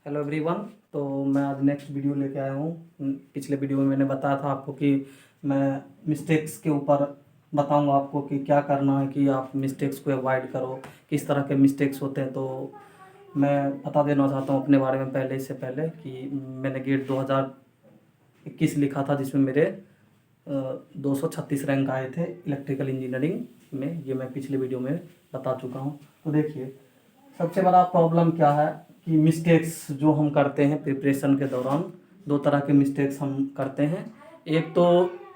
Hello everyone. तो मैं आज नेक्स्ट वीडियो लेके आया हूँ। पिछले वीडियो में मैंने बताया था आपको कि मैं मिस्टेक्स के ऊपर बताऊंगा आपको कि क्या करना है कि आप मिस्टेक्स को अवॉइड करो, किस तरह के मिस्टेक्स होते हैं। तो मैं बता देना चाहता हूँ अपने बारे में पहले से पहले कि मैंने गेट 2021 लिखा था, जिसमें मेरे 236 रैंक आए थे इलेक्ट्रिकल इंजीनियरिंग में। ये मैं पिछले वीडियो में बता चुका हूँ। तो देखिए, सबसे बड़ा प्रॉब्लम क्या है कि मिस्टेक्स जो हम करते हैं प्रिपरेशन के दौरान, दो तरह के मिस्टेक्स हम करते हैं। एक तो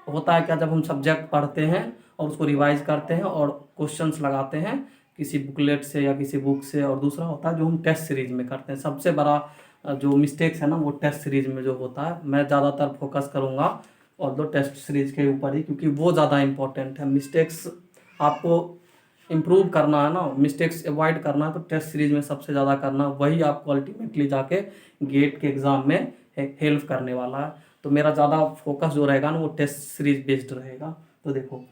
होता है क्या, जब हम सब्जेक्ट पढ़ते हैं और उसको रिवाइज करते हैं और क्वेश्चंस लगाते हैं किसी बुकलेट से या किसी बुक से, और दूसरा होता है जो हम टेस्ट सीरीज में करते हैं। सबसे बड़ा जो मिस्टेक्स है ना, वो टेस्ट सीरीज में जो होता है। मैं ज़्यादातर फोकस करूँगा और दो टेस्ट सीरीज के ऊपर ही, क्योंकि वो ज़्यादा इंपॉर्टेंट है। मिस्टेक्स आपको इम्प्रूव करना है ना, मिस्टेक्स अवॉइड करना है, तो टेस्ट सीरीज में सबसे ज़्यादा करना, वही आपको अल्टीमेटली जाके गेट के एग्ज़ाम में हेल्प करने वाला है। तो मेरा ज़्यादा फोकस जो रहेगा ना, वो टेस्ट सीरीज बेस्ड रहेगा। तो देखो,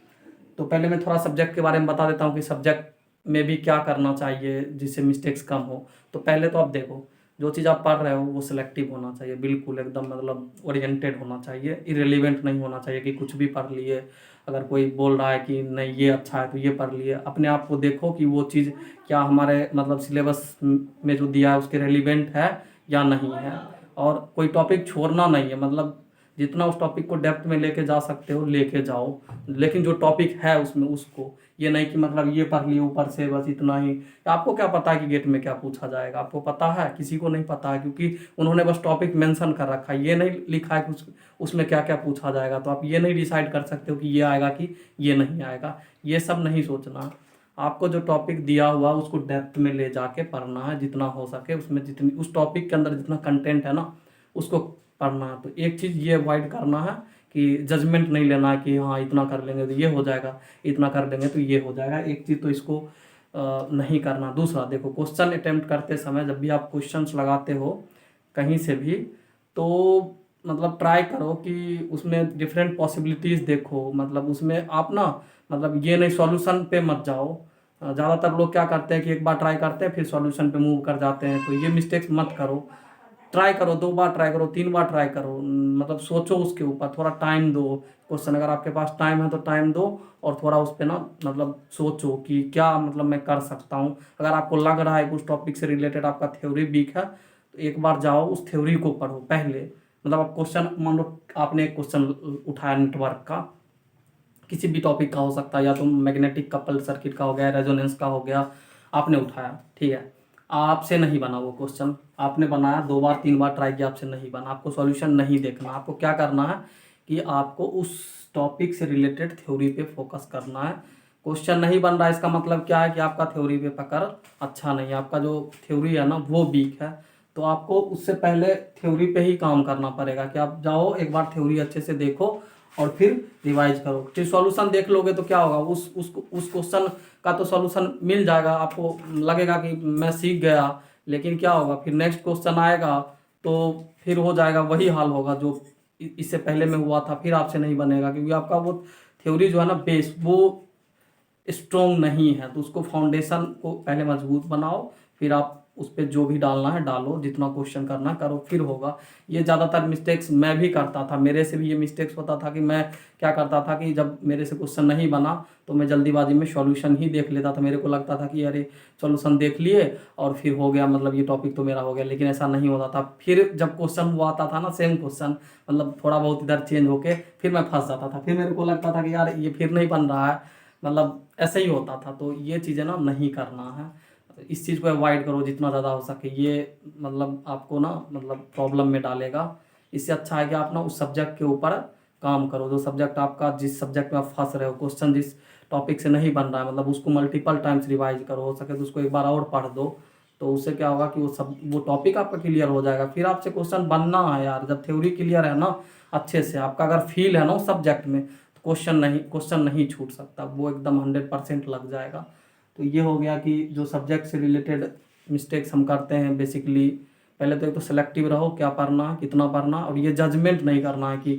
तो पहले मैं थोड़ा सब्जेक्ट के बारे में बता देता हूँ कि सब्जेक्ट में भी क्या करना चाहिए जिससे मिस्टेक्स कम हो। तो पहले तो आप देखो, जो चीज़ आप पढ़ रहे हो वो सिलेक्टिव होना चाहिए, बिल्कुल एकदम मतलब ओरिएंटेड होना चाहिए, इरेलीवेंट नहीं होना चाहिए कि कुछ भी पढ़ लिए। अगर कोई बोल रहा है कि नहीं ये अच्छा है तो ये पढ़ लिए, अपने आप को देखो कि वो चीज़ क्या हमारे मतलब सिलेबस में जो दिया है उसके रेलिवेंट है या नहीं है। और कोई टॉपिक छोड़ना नहीं है, मतलब जितना उस टॉपिक को डेप्थ में लेके जा सकते हो लेके जाओ, लेकिन जो टॉपिक है उसमें उसको, ये नहीं कि मतलब ये पढ़ लिए ऊपर से बस इतना ही। आपको क्या पता है कि गेट में क्या पूछा जाएगा? आपको पता है? किसी को नहीं पता है, क्योंकि उन्होंने बस टॉपिक मेंशन कर रखा है, ये नहीं लिखा है कि उसमें क्या क्या पूछा जाएगा। तो आप ये नहीं डिसाइड कर सकते हो कि ये आएगा कि ये नहीं आएगा। ये सब नहीं सोचना। आपको जो टॉपिक दिया हुआ उसको डेप्थ में ले जाके पढ़ना है जितना हो सके, उसमें जितनी उस टॉपिक के अंदर जितना कंटेंट है ना उसको पढ़ना है। तो एक चीज़ ये अवॉइड करना है कि जजमेंट नहीं लेना है कि हाँ इतना कर लेंगे तो ये हो जाएगा, इतना कर लेंगे तो ये हो जाएगा। एक चीज़ तो इसको नहीं करना। दूसरा देखो, क्वेश्चन अटेम्प्ट करते समय जब भी आप क्वेश्चंस लगाते हो कहीं से भी, तो मतलब ट्राई करो कि उसमें डिफरेंट पॉसिबिलिटीज़ देखो। मतलब उसमें आप ना, मतलब ये नहीं सॉल्यूशन पे मत जाओ। ज़्यादातर लोग क्या करते हैं कि एक बार ट्राई करते हैं फिर सॉल्यूशन पे मूव कर जाते हैं। तो ये मिस्टेक्स मत करो। ट्राई करो, 2 बार ट्राई करो, 3 बार ट्राई करो, मतलब सोचो उसके ऊपर, थोड़ा टाइम दो। क्वेश्चन अगर आपके पास टाइम है तो टाइम दो, और थोड़ा उस पर ना मतलब सोचो कि क्या मतलब मैं कर सकता हूँ। अगर आपको लग रहा है कि उस टॉपिक से रिलेटेड आपका थ्योरी वीक है, तो एक बार जाओ उस थ्योरी को पढ़ो पहले। मतलब आप क्वेश्चन, मान लो आपने एक क्वेश्चन उठाया नेटवर्क का, किसी भी टॉपिक का हो सकता है, या तो मैग्नेटिक कपल सर्किट का हो गया, रेजोनेंस का हो गया, आपने उठाया, ठीक है। आपसे नहीं बना वो क्वेश्चन, आपने बनाया, 2 बार 3 बार ट्राई किया, आपसे नहीं बना। आपको सॉल्यूशन नहीं देखना, आपको क्या करना है कि आपको उस टॉपिक से रिलेटेड थ्योरी पे फोकस करना है। क्वेश्चन नहीं बन रहा है इसका मतलब क्या है कि आपका थ्योरी पे पकड़ अच्छा नहीं है, आपका जो थ्योरी है ना वो वीक है। तो आपको उससे पहले थ्योरी पे ही काम करना पड़ेगा कि आप जाओ एक बार थ्योरी अच्छे से देखो और फिर रिवाइज करो। फिर सॉल्यूशन देख लोगे तो क्या होगा, उस क्वेश्चन का तो सॉल्यूशन मिल जाएगा, आपको लगेगा कि मैं सीख गया। लेकिन क्या होगा, फिर नेक्स्ट क्वेश्चन आएगा तो फिर हो जाएगा, वही हाल होगा जो इससे पहले में हुआ था, फिर आपसे नहीं बनेगा, क्योंकि आपका वो थ्योरी जो है ना, बेस वो स्ट्रोंग नहीं है। तो उसको फाउंडेशन को पहले मजबूत बनाओ, फिर आप उस पर जो भी डालना है डालो, जितना क्वेश्चन करना करो, फिर होगा। ये ज़्यादातर मिस्टेक्स मैं भी करता था, मेरे से भी ये मिस्टेक्स होता था कि मैं क्या करता था कि जब मेरे से क्वेश्चन नहीं बना तो मैं जल्दीबाजी में सॉल्यूशन ही देख लेता था। मेरे को लगता था कि अरे सॉल्यूशन देख लिए और फिर हो गया, मतलब ये टॉपिक तो मेरा हो गया। लेकिन ऐसा नहीं होता था। फिर जब क्वेश्चन वो आता था ना, सेम क्वेश्चन, मतलब थोड़ा बहुत इधर चेंज होके, फिर मैं फंस जाता था। फिर मेरे को लगता था कि यार ये फिर नहीं बन रहा है, मतलब ऐसे ही होता था। तो ये चीज़ें ना नहीं करना है, इस चीज़ को अवॉइड करो जितना ज़्यादा हो सके। ये मतलब आपको ना मतलब प्रॉब्लम में डालेगा। इससे अच्छा है कि आप ना उस सब्जेक्ट के ऊपर काम करो, जो सब्जेक्ट आपका, जिस सब्जेक्ट में आप फंस रहे हो, क्वेश्चन जिस टॉपिक से नहीं बन रहा है, मतलब उसको मल्टीपल टाइम्स रिवाइज करो, हो सके तो उसको एक बार और पढ़ दो। तो उससे क्या होगा कि वो टॉपिक आपका क्लियर हो जाएगा। फिर आपसे क्वेश्चन बनना है यार, जब थ्योरी क्लियर है ना अच्छे से, आपका अगर फील है ना उस सब्जेक्ट में, तो क्वेश्चन नहीं छूट सकता, वो एकदम 100% लग जाएगा। तो ये हो गया कि जो सब्जेक्ट से रिलेटेड मिस्टेक्स हम करते हैं बेसिकली। पहले तो एक तो सिलेक्टिव रहो, क्या पढ़ना है कितना पढ़ना, और ये जजमेंट नहीं करना है कि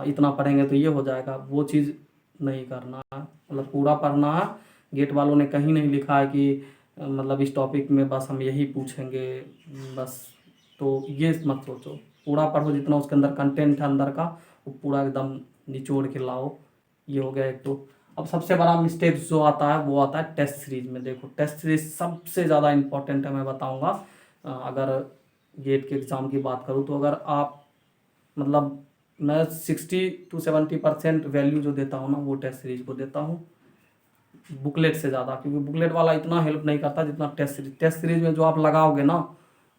इतना पढ़ेंगे तो ये हो जाएगा, वो चीज़ नहीं करना है। मतलब पूरा पढ़ना है। गेट वालों ने कहीं नहीं लिखा है कि मतलब इस टॉपिक में बस हम यही पूछेंगे, बस तो ये मत सोचो, पूरा पढ़ो, जितना उसके अंदर कंटेंट है अंदर का वो पूरा एकदम निचोड़ के लाओ। ये हो गया एक तो। अब सबसे बड़ा मिस्टेक्स जो आता है वो आता है टेस्ट सीरीज में। देखो टेस्ट सीरीज सबसे ज़्यादा इंपॉर्टेंट है, मैं बताऊंगा। अगर गेट के एग्ज़ाम की बात करूँ तो अगर आप मतलब मैं 60 to 70% वैल्यू जो देता हूँ ना वो टेस्ट सीरीज को देता हूँ, बुकलेट से ज़्यादा, क्योंकि बुकलेट वाला इतना हेल्प नहीं करता जितना टेस्ट सीरीज। टेस्ट सीरीज में जो आप लगाओगे ना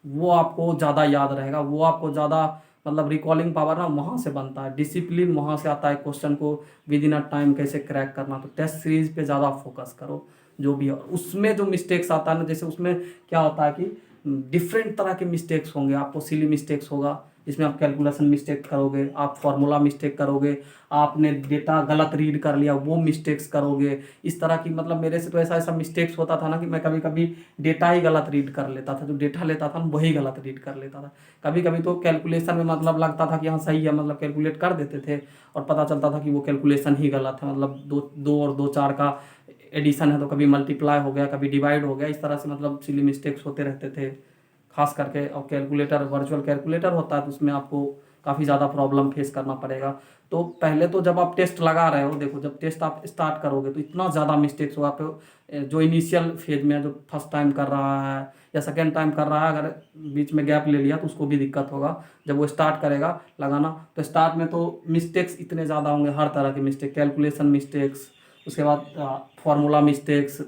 वो आपको ज़्यादा याद रहेगा, वो आपको ज़्यादा मतलब रिकॉलिंग पावर ना वहाँ से बनता है, डिसिप्लिन वहाँ से आता है, क्वेश्चन को विद इन अ टाइम कैसे क्रैक करना। तो टेस्ट सीरीज पे ज़्यादा फोकस करो जो भी है। उसमें जो मिस्टेक्स आता है ना, जैसे उसमें क्या होता है कि डिफरेंट तरह के मिस्टेक्स होंगे। आपको सिली मिस्टेक्स होगा जिसमें आप कैलकुलेशन मिस्टेक करोगे, आप फार्मूला मिस्टेक करोगे, आपने डेटा गलत रीड कर लिया वो मिस्टेक्स करोगे। इस तरह की मतलब मेरे से तो ऐसा ऐसा मिस्टेक्स होता था ना कि मैं कभी कभी डेटा ही गलत रीड कर लेता था, जो डेटा लेता था ना वही गलत रीड कर लेता था। कभी कभी तो कैलकुलेशन में मतलब लगता था कि हाँ सही है, मतलब कैलकुलेट कर देते थे और पता चलता था कि वो कैलकुलेशन ही गलत है। मतलब दो दो और दो चार का एडिशन है तो कभी मल्टीप्लाई हो गया, कभी डिवाइड हो गया, इस तरह से मतलब सिली मिस्टेक्स होते रहते थे। खास करके और कैलकुलेटर वर्चुअल कैलकुलेटर होता है तो उसमें आपको काफ़ी ज़्यादा प्रॉब्लम फेस करना पड़ेगा। तो पहले तो जब आप टेस्ट लगा रहे हो, देखो जब टेस्ट आप स्टार्ट करोगे तो इतना ज़्यादा मिस्टेक्स होगा। आप जो इनिशियल फेज में जो फर्स्ट टाइम कर रहा है या सेकेंड टाइम कर रहा है, अगर बीच में गैप ले लिया तो उसको भी दिक्कत होगा। जब वो स्टार्ट करेगा लगाना तो स्टार्ट में तो मिस्टेक्स इतने ज़्यादा होंगे, हर तरह के मिस्टेक, कैलकुलेशन मिस्टेक्स, उसके बाद फार्मूला मिस्टेक्स,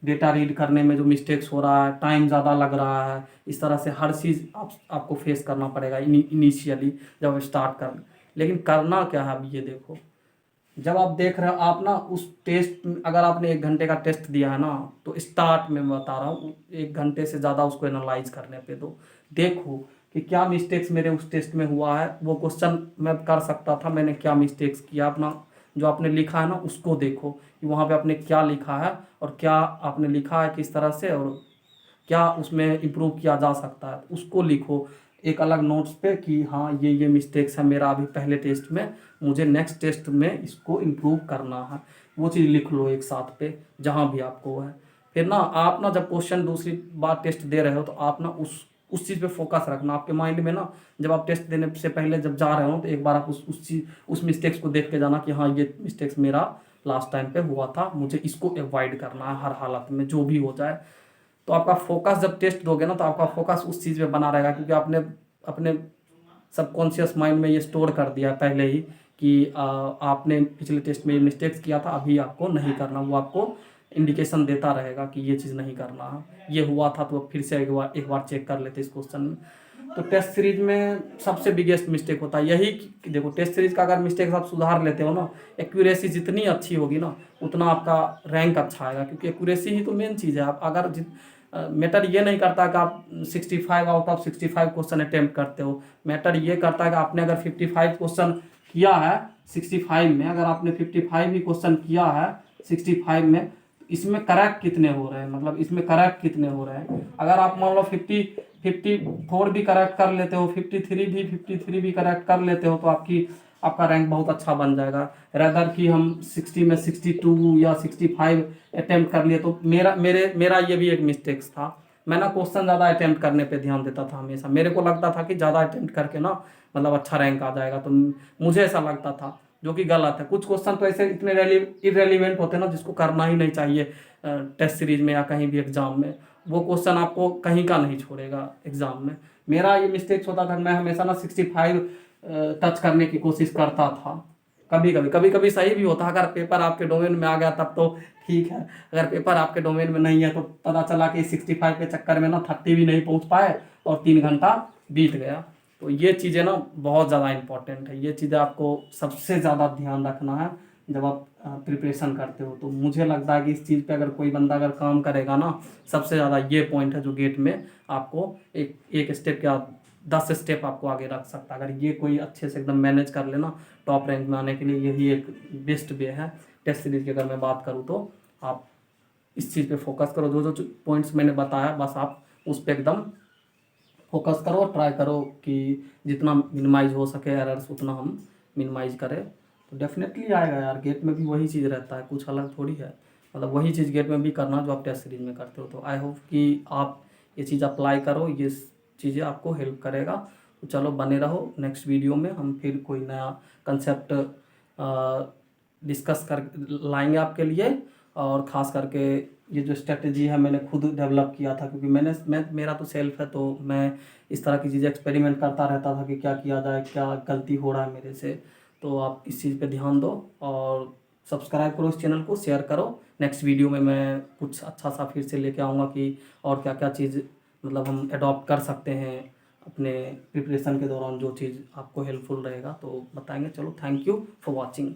डेटा रीड करने में जो मिस्टेक्स हो रहा है, टाइम ज़्यादा लग रहा है, इस तरह से हर चीज़ आपको फेस करना पड़ेगा इनिशियली जब आप स्टार्ट कर। लेकिन करना क्या है अब ये देखो, जब आप देख रहे हो आप ना उस टेस्ट, अगर आपने 1 घंटे का टेस्ट दिया है ना तो स्टार्ट में मैं बता रहा हूँ 1 घंटे से ज़्यादा उसको एनालाइज करने पे दो। देखो कि क्या मिस्टेक्स मेरे उस टेस्ट में हुआ है, वो क्वेश्चन मैं कर सकता था, मैंने क्या मिस्टेक्स किया, अपना जो आपने लिखा है ना उसको देखो कि वहाँ पे आपने क्या लिखा है और क्या आपने लिखा है किस तरह से, और क्या उसमें इम्प्रूव किया जा सकता है उसको लिखो एक अलग नोट्स पे कि हाँ ये मिस्टेक्स है मेरा अभी पहले टेस्ट में, मुझे नेक्स्ट टेस्ट में इसको इम्प्रूव करना है। वो चीज़ लिख लो एक साथ पे जहाँ भी आपको है। फिर ना आप ना जब क्वेश्चन दूसरी बार टेस्ट दे रहे हो तो आप ना उस चीज़ पे फोकस रखना आपके माइंड में ना। जब आप टेस्ट देने से पहले जब जा रहे हो तो एक बार आप उस मिस्टेक्स को देख के जाना कि हाँ ये मिस्टेक्स मेरा लास्ट टाइम पे हुआ था, मुझे इसको अवॉइड करना है हर हालत में जो भी हो जाए। तो आपका फोकस जब टेस्ट दोगे ना तो आपका फोकस उस चीज़ पे बना रहेगा, क्योंकि आपने अपने सबकॉन्शियस माइंड में ये स्टोर कर दिया पहले ही कि आपने पिछले टेस्ट में ये मिस्टेक्स किया था, अभी आपको नहीं करना। वो आपको इंडिकेशन देता रहेगा कि ये चीज़ नहीं करना है, ये हुआ था तो फिर से एक बार चेक कर लेते इस क्वेश्चन में। तो टेस्ट सीरीज में सबसे बिगेस्ट मिस्टेक होता है यही कि देखो टेस्ट सीरीज का अगर मिस्टेक्स आप सुधार लेते हो ना, एक्यूरेसी जितनी अच्छी होगी ना उतना आपका रैंक अच्छा आएगा, क्योंकि एक्यूरेसी ही तो मेन चीज़ है। आप अगर मैटर ये नहीं करता कि आप 65 आउट ऑफ 65 क्वेश्चन अटेम्प्ट करते हो, मैटर ये करता है कि आपने अगर 55 क्वेश्चन किया है 65 में, अगर आपने 55 ही क्वेश्चन किया है 65 में, इसमें करेक्ट कितने हो रहे हैं, मतलब इसमें करेक्ट कितने हो रहे हैं। अगर आप मान लो 54 भी करेक्ट कर लेते हो, 53 भी करेक्ट कर लेते हो तो आपका रैंक बहुत अच्छा बन जाएगा। रैदर कि हम 60 में 62 या 65 अटेम्प्ट कर लिए। तो मेरा ये भी एक मिस्टेक्स था, मैं ना क्वेश्चन ज़्यादा अटेम्प्ट करने पे ध्यान देता था हमेशा। मेरे को लगता था कि ज़्यादा अटेम्प्ट करके ना मतलब अच्छा रैंक आ जाएगा, तो मुझे ऐसा लगता था, जो कि गलत है। कुछ क्वेश्चन तो ऐसे इतने इरेलीवेंट होते हैं ना जिसको करना ही नहीं चाहिए टेस्ट सीरीज में या कहीं भी एग्जाम में। वो क्वेश्चन आपको कहीं का नहीं छोड़ेगा एग्जाम में। मेरा ये मिस्टेक्स होता था, मैं हमेशा ना 65 टच करने की कोशिश करता था। कभी कभी सही भी होता, अगर पेपर आपके डोमेन में आ गया तब तो ठीक है। अगर पेपर आपके डोमेन में नहीं है तो पता चला कि 65 के चक्कर में ना 30 भी नहीं पहुंच पाए और 3 घंटा बीत गया। तो ये चीज़ें ना बहुत ज़्यादा इंपॉर्टेंट है, ये चीज़ें आपको सबसे ज़्यादा ध्यान रखना है जब आप प्रिपरेशन करते हो। तो मुझे लगता है कि इस चीज़ पे अगर कोई बंदा अगर काम करेगा ना, सबसे ज़्यादा ये पॉइंट है जो गेट में आपको एक स्टेप क्या 10 स्टेप आपको आगे रख सकता है। अगर ये कोई अच्छे से एकदम मैनेज कर लेना टॉप रैंक में आने के लिए, यही एक बेस्ट वे है। टेस्ट सीरीज की अगर मैं बात करूँ तो आप इस चीज़ पे फोकस करो, जो जो पॉइंट्स मैंने बताया बस आप उस पर एकदम फोकस करो, ट्राई करो कि जितना मिनिमाइज हो सके एरर्स उतना हम मिनिमाइज करें। तो डेफिनेटली आएगा यार, गेट में भी वही चीज़ रहता है, कुछ अलग थोड़ी है। मतलब वही चीज़ गेट में भी करना जो आप टेस्ट सीरीज में करते हो। तो आई होप कि आप ये चीज़ अप्लाई करो, ये चीज़ें आपको हेल्प करेगा। तो चलो बने रहो, नेक्स्ट वीडियो में हम फिर कोई नया कंसेप्ट डिस्कस कर लाएंगे आपके लिए। और ख़ास करके ये जो स्ट्रेटजी है मैंने खुद डेवलप किया था, क्योंकि मैं मेरा तो सेल्फ है, तो मैं इस तरह की चीज़ें एक्सपेरिमेंट करता रहता था कि क्या किया जाए, क्या गलती हो रहा है मेरे से। तो आप इस चीज़ पे ध्यान दो और सब्सक्राइब करो इस चैनल को, शेयर करो। नेक्स्ट वीडियो में मैं कुछ अच्छा सा फिर से लेके आऊँगा कि और क्या क्या चीज़ मतलब हम अडॉप्ट कर सकते हैं अपने प्रिपरेशन के दौरान, जो चीज़ आपको हेल्पफुल रहेगा तो बताएंगे। चलो, थैंक यू फॉर वॉचिंग।